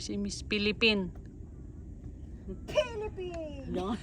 Si Miss Philippine. Philippines! Yan.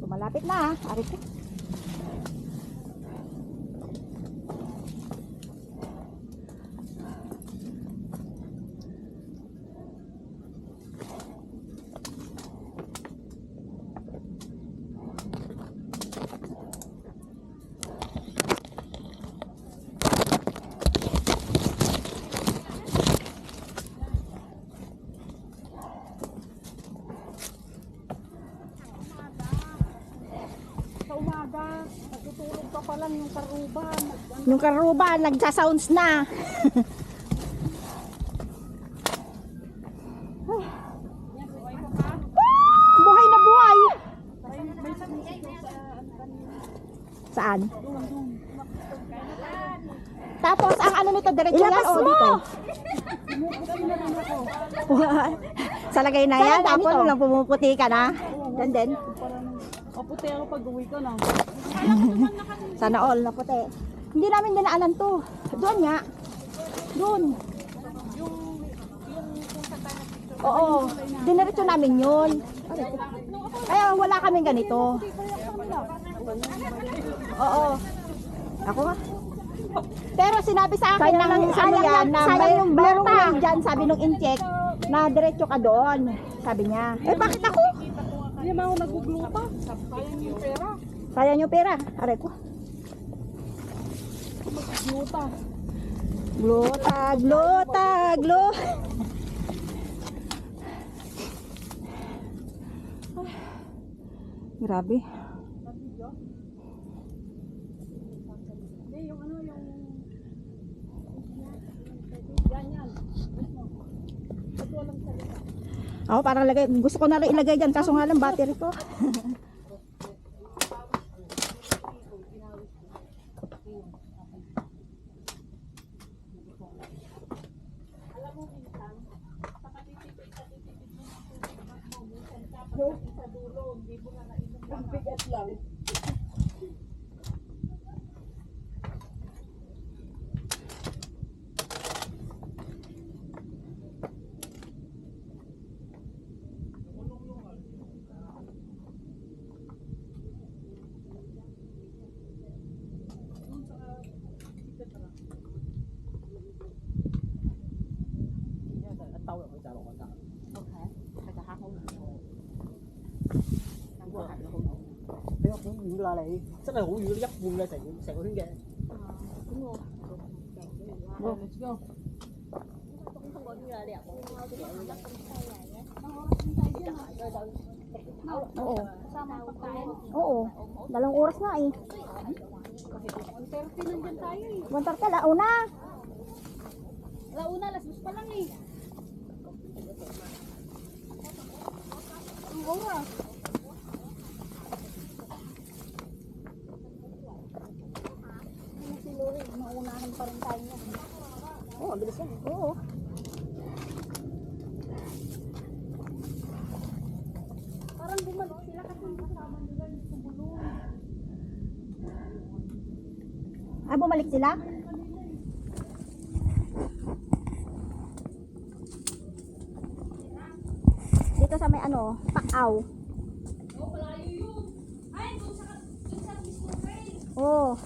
Malapit na, ari ko. Natutulog pa lang yung karuban. Yung karuban, nagsasounds na. Buhay na buhay. Saan? Tapos, ang ano nito, diretso yan o dito? Sa lagay na yan, tapos lang pumuputi ka na. Yan din. Kaputi ako pag uwi ko na. Sana all na puti. Hindi namin dinaanan to. Doon nga. Doon. Oo. Diniretso namin yun. Kaya wala kaming ganito. Oo. Ako nga. Pero sinabi sa akin ng ano yan, na merong way dyan, sabi nung incheck, na diretso ka doon. Sabi niya. Eh bakit ako? Hindi naman ako nagugluto pa. Sayang yung pera. Sayang yung pera. Aray ko. Gluta. Glota, glota, glo. Grabe. Hindi, yung ano, yung... Yan. Ito walang salita. Ako parang lagay, gusto ko na rin ilagay dyan, kaso nga lang battery ko. Ang bigat lang. Cái la này rất là hữu dữ, nó dấp vuông ra thành cái hướng ra. Đúng rồi. Vâng, let's go. Oo. Oo. Dalawang oras na eh. 1:30 nandyan tayo eh. 1:30, launa. Launa, alas 2 pa lang eh. Ang oras. Si Lori, maunahan pa rin tayo niya. Oo, ang bilis yan. Oo. Parang bumalik sila kasi kasama nila yung sumulong. Ah, bumalik sila? Dito sa may ano, Pakaw. Oh, palayo yun. Ay, dun sa mismo train. Oo.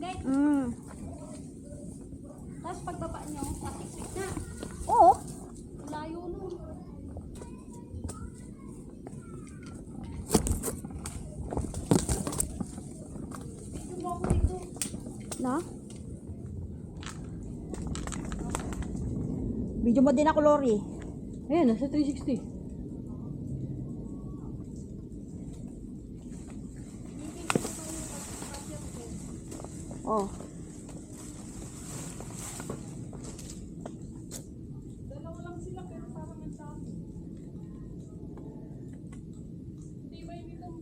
ulit. Tapos pagbaba nyo, patik-tik na. Oo. Layo nun. Dito mo ako dito. Na? Video mo din ako, Lori. Ayan, nasa 360. Oh. Dalawa lang sila pero parang ang dami. Hindi ba yun itong,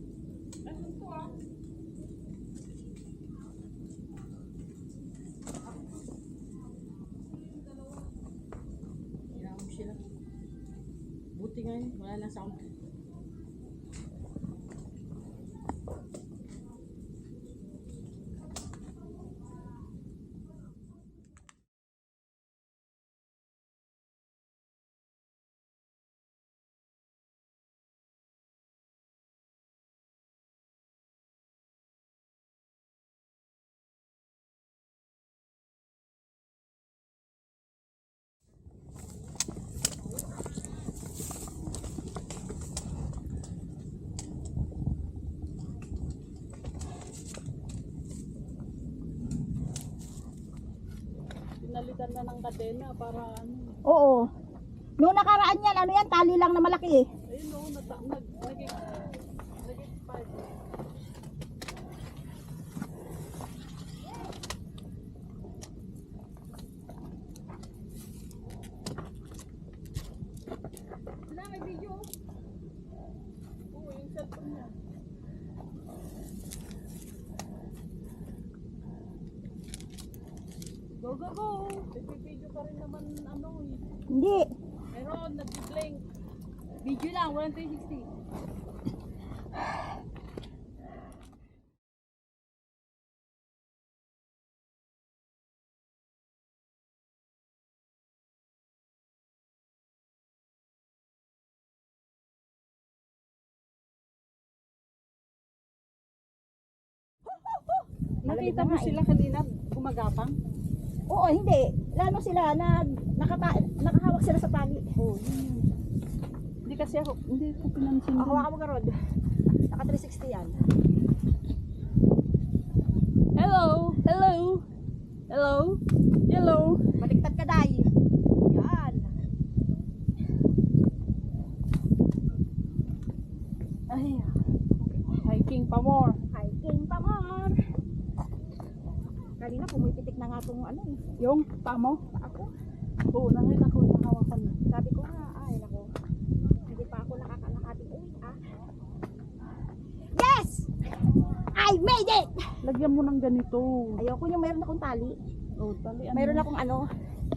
ano to ah? Hinahon sila. Buti nga yun, wala na sound. Pinalitan na ng kadena para ano. Oo. Noong nakaraan yan, ano yan, tali lang na malaki eh. Ayun o, naging pipe. Wala, may video. Oo, yung cellphone niya. Go, go, go! Nagpipideo ka rin naman ano eh. Hindi. Meron, nag-blink. Video lang, walang 360. Nakita mo sila kanina gumagapang? Oo, hindi. Lalo sila, nakahawak sila sa tali. Oo, yun. Hindi kasi ako, hindi ko pinansin. Ako, hawakan mo ka, Rod. Naka 360 yan. Hello! Hello! Hello! Hello! Baliktad ka, Day. Yan. Ay, hiking pa more. Hiking pa more. Kanina, pumipitik na nga itong ano eh. Yung tamo? Ako. Oo, nangin ako, nakawakan na. Sabi ko nga, ay nako. Hindi pa ako nakakalakating uwi ah. Yes! I made it! Lagyan mo ng ganito. Ayoko yung mayroon akong tali. Oh, talian Mayroon mo. akong ano.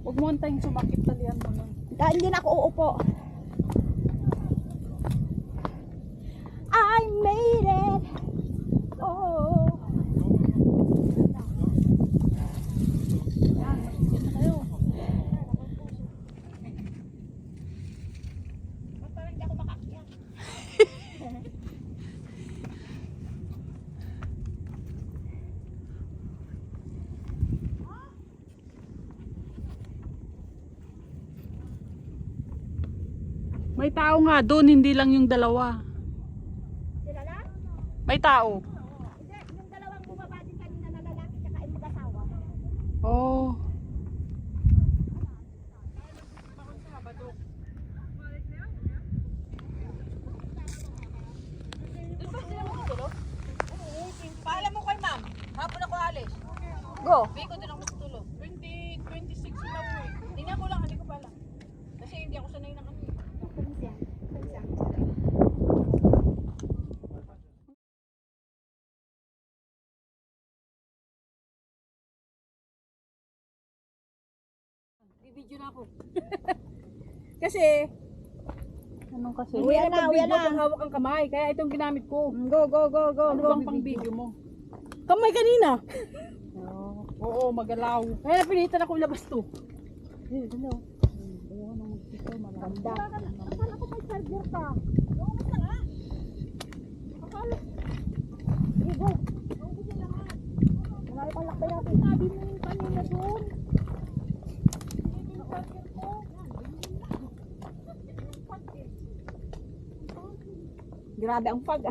Huwag mo antaying sumakit, talian mo lang. Hindi na ako uupo. I made it! Oh! Yan, yan na kayo. Parang hindi ako makakyat. May tao nga doon, hindi lang yung dalawa. Sila na? May tao. Hindi, yung dalawang bumaba din kanina na lalaki tsaka yung mag-asawa. Oh. Paalam mo kay ma'am. Hapon ako alis. Go! Biko din ako matutulog. 26 na po eh. Tingnan ko lang, hindi ko pa alam. Kasi hindi ako sanay na kami. Bibidyo na ako. Kasi, Anong kasi? Uwi na, uwi na. Pag hawak ang kamay, kaya itong ginamit ko. Go, go, go, go, Ano go. bang pang video mo? Kamay kanina. Oo, magalaw. Kaya napilitan ako ilabas to. Eh, ano? Ayaw nang magpito, Ganda. Akala ko may charger ka. Sige, go. Marami pang Hanapin natin. Sabi mo yung kanina doon. Grabe ang pag.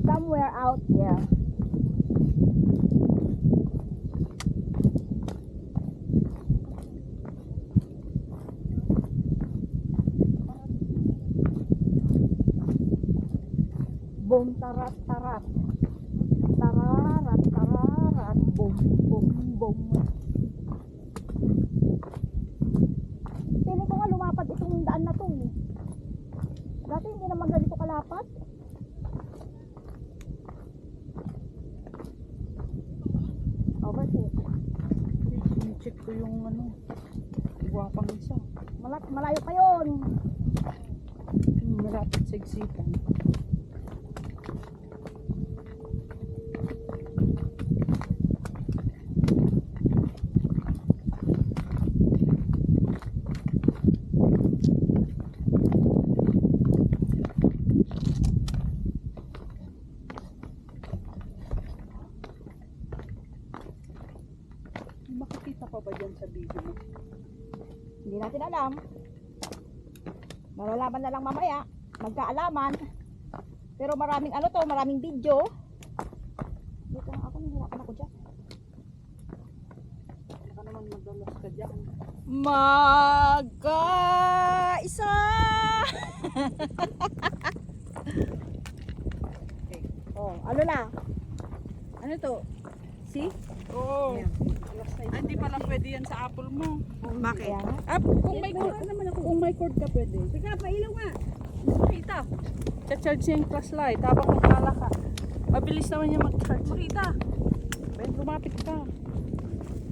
Somewhere out there. Boom tarat tarat. Tararat tararat. Boom boom boom. Feeling ko nga lumapad itong daan na to. Dati hindi naman ganito kalapad. Overtake. Check ko yung guwapang isa. Malayo pa yun. Malapit sa Exitan. Makikita pa ba dyan sa video mo? Hindi natin alam. Malalaman na lang mamaya. Magkaalaman. Pero maraming maraming video. Dito nga ako, nahirapan ako dyan. Baka naman madalas ka dyan. Mag-isa! Oh, ano na? Ano to? See? Oo. Hindi pala pwede yan sa Apple mo. Bakit? Kung may cord naman ako. Kung may cord ka pwede. Teka, pailaw nga. Makita. Cha-charge niya yung flashlight habang magkala ka. Mabilis naman niya mag-charge. Makita. Ben, lumapit ka.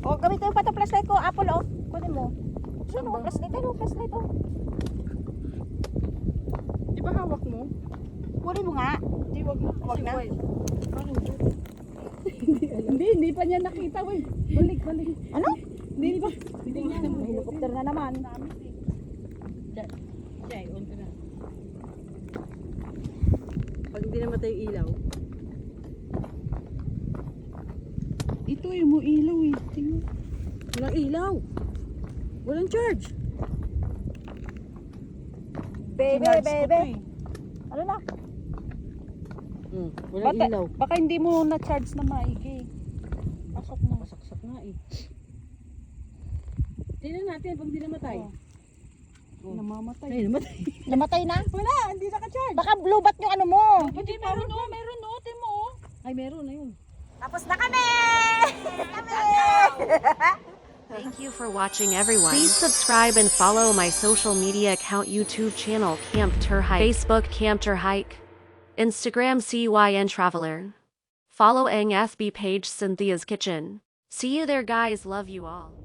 Oh, gamitin mo pa itong flashlight ko, Apple, oh. Kunin mo. Saan Ano, ba? flashlight, flashlight, oh. Di ba hawak mo? Kunin mo nga. Hindi, wag na. Wag na. Hindi pa niya nakita. Balik. Ano? Hindi ba? Hindi niya. May helicopter na naman. Jay, on ka na. Pag hindi namatay yung ilaw. Ito yung mo ilaw eh. Tingnan. Walang ilaw. Walang charge. Baby, Sinarge ko baby. to eh. Ano na? Walang ilaw. Baka hindi mo na-charge na maigi. Pasok mo. Pasaksak nga eh. Tingnan natin pag di namatay. Oh. Namamatay. Ay, namatay. Namatay na? Wala, hindi naka-charge. Baka blue bat yung ano mo. Hindi, meron no. Tingnan mo. Ay, meron na yun. Tapos na kami! Thank you for watching everyone. Please subscribe and follow my social media account YouTube channel Camp Tur Hike, Facebook Camp Tur Hike, Instagram CYN Traveler. Follow ang FB page Cynthia's Kitchen. See you there guys, love you all.